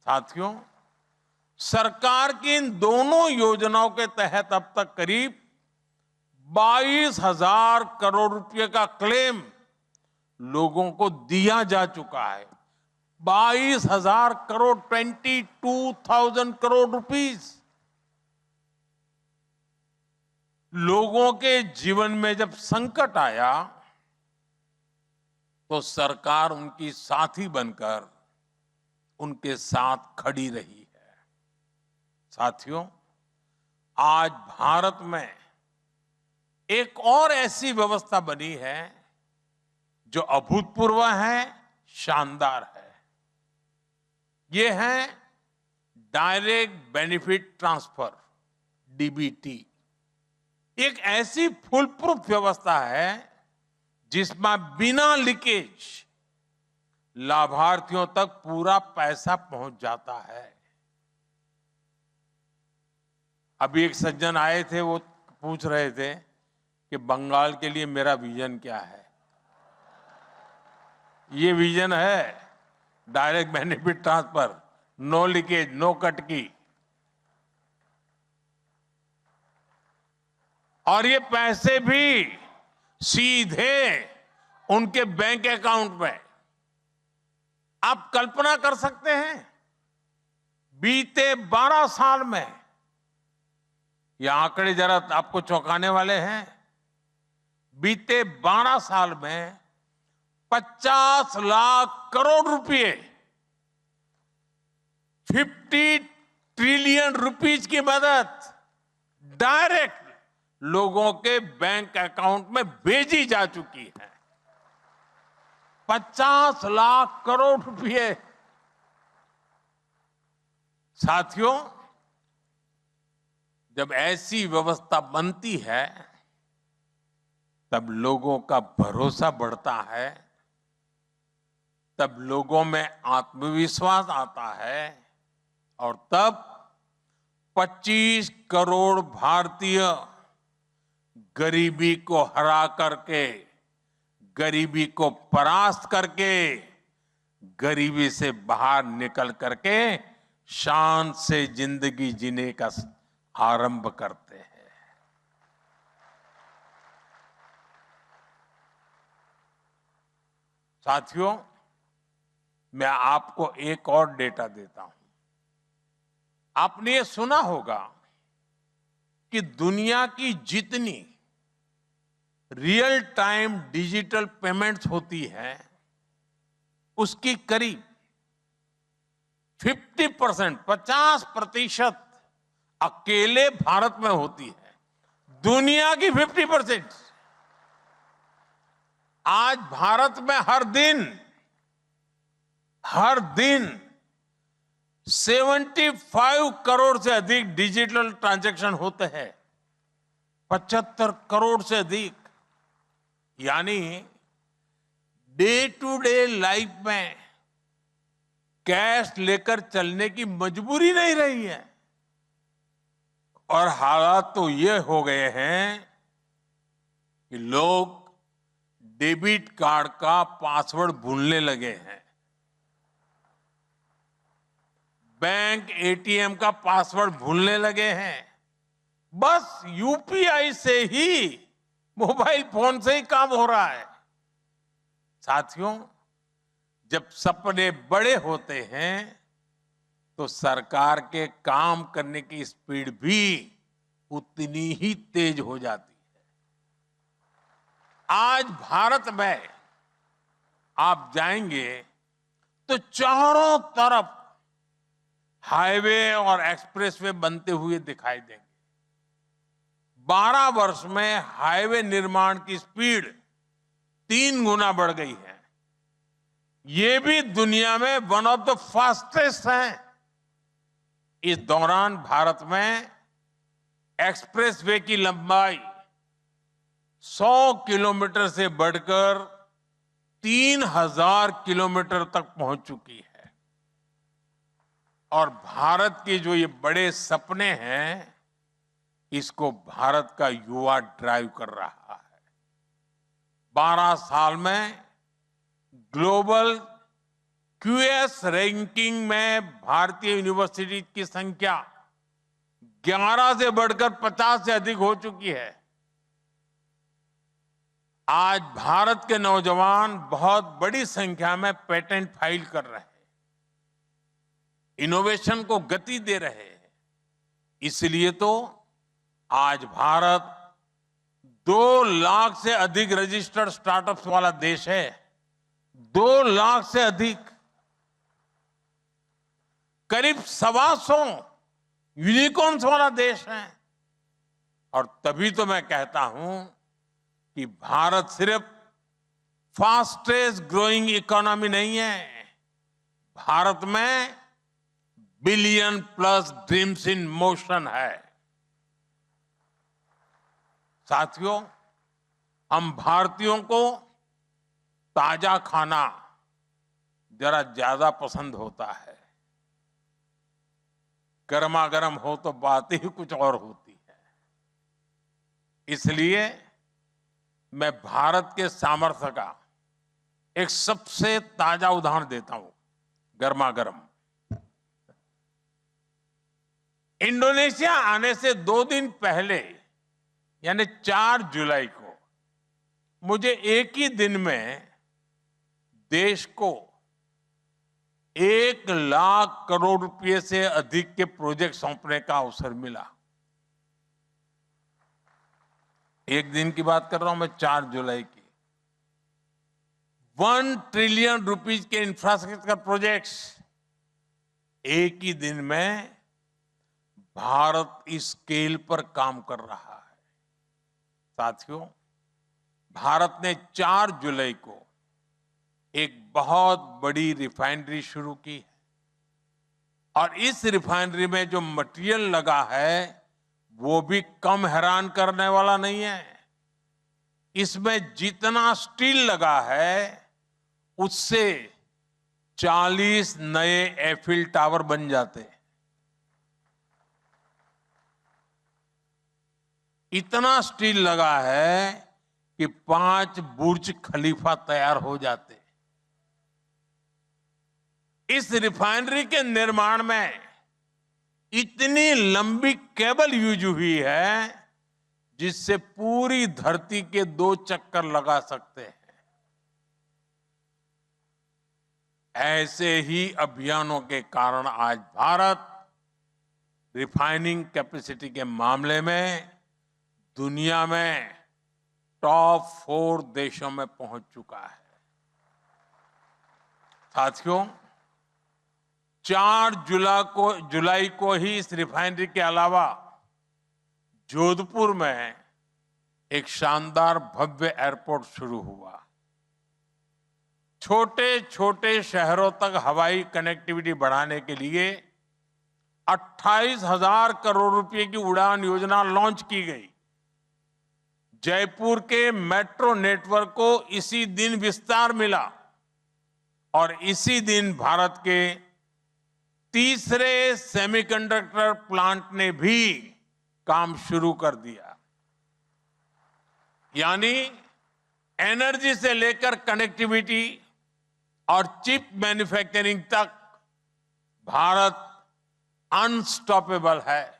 साथियों, सरकार की इन दोनों योजनाओं के तहत अब तक करीब 22,000 करोड़ रुपए का क्लेम लोगों को दिया जा चुका है। 22,000 करोड़, 22,000 करोड़ रुपीस। लोगों के जीवन में जब संकट आया तो सरकार उनकी साथी बनकर उनके साथ खड़ी रही है। साथियों, आज भारत में एक और ऐसी व्यवस्था बनी है जो अभूतपूर्व है, शानदार है। ये है डायरेक्ट बेनिफिट ट्रांसफर, डीबीटी। एक ऐसी फुल प्रूफ व्यवस्था है जिसमें बिना लीकेज लाभार्थियों तक पूरा पैसा पहुंच जाता है। अभी एक सज्जन आए थे, वो पूछ रहे थे कि बंगाल के लिए मेरा विजन क्या है। ये विजन है direct benefit transfer, no leakage, no cut की। और ये पैसे भी सीधे उनके बैंक अकाउंट में। आप कल्पना कर सकते हैं, बीते 12 साल में, ये आंकड़े जरा आपको चौंकाने वाले हैं, बीते 12 साल में 50 लाख करोड़ रुपए, 50 ट्रिलियन रुपीज की मदद डायरेक्ट लोगों के बैंक अकाउंट में भेजी जा चुकी है। 50 लाख करोड़ रुपए। साथियों, जब ऐसी व्यवस्था बनती है तब लोगों का भरोसा बढ़ता है, तब लोगों में आत्मविश्वास आता है, और तब 25 करोड़ भारतीय गरीबी को हरा करके, गरीबी को परास्त करके, गरीबी से बाहर निकल करके शान से जिंदगी जीने का आरंभ करते हैं। साथियों, मैं आपको एक और डेटा देता हूं। आपने ये सुना होगा कि दुनिया की जितनी रियल टाइम डिजिटल पेमेंट्स होती है उसकी करीब 50% अकेले भारत में होती है। दुनिया की 50%। आज भारत में हर दिन 75 करोड़ से अधिक डिजिटल ट्रांजैक्शन होते हैं। 75 करोड़ से अधिक। यानी डे टू डे लाइफ में कैश लेकर चलने की मजबूरी नहीं रही है। और हालात तो ये हो गए हैं कि लोग डेबिट कार्ड का पासवर्ड भूलने लगे हैं, बैंक एटीएम का पासवर्ड भूलने लगे हैं। बस यूपीआई से ही, मोबाइल फोन से ही काम हो रहा है। साथियों, जब सपने बड़े होते हैं तो सरकार के काम करने की स्पीड भी उतनी ही तेज हो जाती है। आज भारत में आप जाएंगे तो चारों तरफ हाईवे और एक्सप्रेसवे बनते हुए दिखाई देंगे। 12 वर्ष में हाईवे निर्माण की स्पीड 3 गुना बढ़ गई है। ये भी दुनिया में वन ऑफ द फास्टेस्ट है। इस दौरान भारत में एक्सप्रेसवे की लंबाई 100 किलोमीटर से बढ़कर 3,000 किलोमीटर तक पहुंच चुकी है। और भारत के जो ये बड़े सपने हैं, इसको भारत का युवा ड्राइव कर रहा है। 12 साल में ग्लोबल क्यूएस रैंकिंग में भारतीय यूनिवर्सिटी की संख्या 11 से बढ़कर 50 से अधिक हो चुकी है। आज भारत के नौजवान बहुत बड़ी संख्या में पेटेंट फाइल कर रहे हैं, इनोवेशन को गति दे रहे हैं। इसलिए तो आज भारत 2 लाख से अधिक रजिस्टर्ड स्टार्टअप्स वाला देश है। 2 लाख से अधिक, करीब 125 यूनिकॉर्न्स वाला देश है। और तभी तो मैं कहता हूं कि भारत सिर्फ फास्टेस्ट ग्रोइंग इकोनॉमी नहीं है, भारत में billion plus dreams in motion है। साथियों, हम भारतीयों को ताजा खाना जरा ज्यादा पसंद होता है। गर्मा गर्म हो तो बात ही कुछ और होती है। इसलिए मैं भारत के सामर्थ्य का एक सबसे ताजा उदाहरण देता हूं, गर्मा गर्म। इंडोनेशिया आने से 2 दिन पहले यानी 4 जुलाई को मुझे एक ही दिन में देश को 1 लाख करोड़ रुपए से अधिक के प्रोजेक्ट सौंपने का अवसर मिला। एक दिन की बात कर रहा हूं मैं, 4 जुलाई की। 1 ट्रिलियन रुपीज के इंफ्रास्ट्रक्चर प्रोजेक्ट्स एक ही दिन में भारत इस स्केल पर काम कर रहा है। साथियों, भारत ने 4 जुलाई को एक बहुत बड़ी रिफाइनरी शुरू की है और इस रिफाइनरी में जो मटेरियल लगा है वो भी कम हैरान करने वाला नहीं है। इसमें जितना स्टील लगा है उससे 40 नए एफिल टावर बन जाते हैं। इतना स्टील लगा है कि 5 बुर्ज खलीफा तैयार हो जाते। इस रिफाइनरी के निर्माण में इतनी लंबी केबल यूज हुई है जिससे पूरी धरती के 2 चक्कर लगा सकते हैं। ऐसे ही अभियानों के कारण आज भारत रिफाइनिंग कैपेसिटी के मामले में दुनिया में टॉप 4 देशों में पहुंच चुका है। साथियों, 4 जुलाई को ही इस रिफाइनरी के अलावा जोधपुर में एक शानदार भव्य एयरपोर्ट शुरू हुआ। छोटे छोटे शहरों तक हवाई कनेक्टिविटी बढ़ाने के लिए 28,000 करोड़ रुपए की उड़ान योजना लॉन्च की गई। जयपुर के मेट्रो नेटवर्क को इसी दिन विस्तार मिला और इसी दिन भारत के तीसरे सेमीकंडक्टर प्लांट ने भी काम शुरू कर दिया। यानी एनर्जी से लेकर कनेक्टिविटी और चिप मैन्युफैक्चरिंग तक भारत अनस्टॉपेबल है।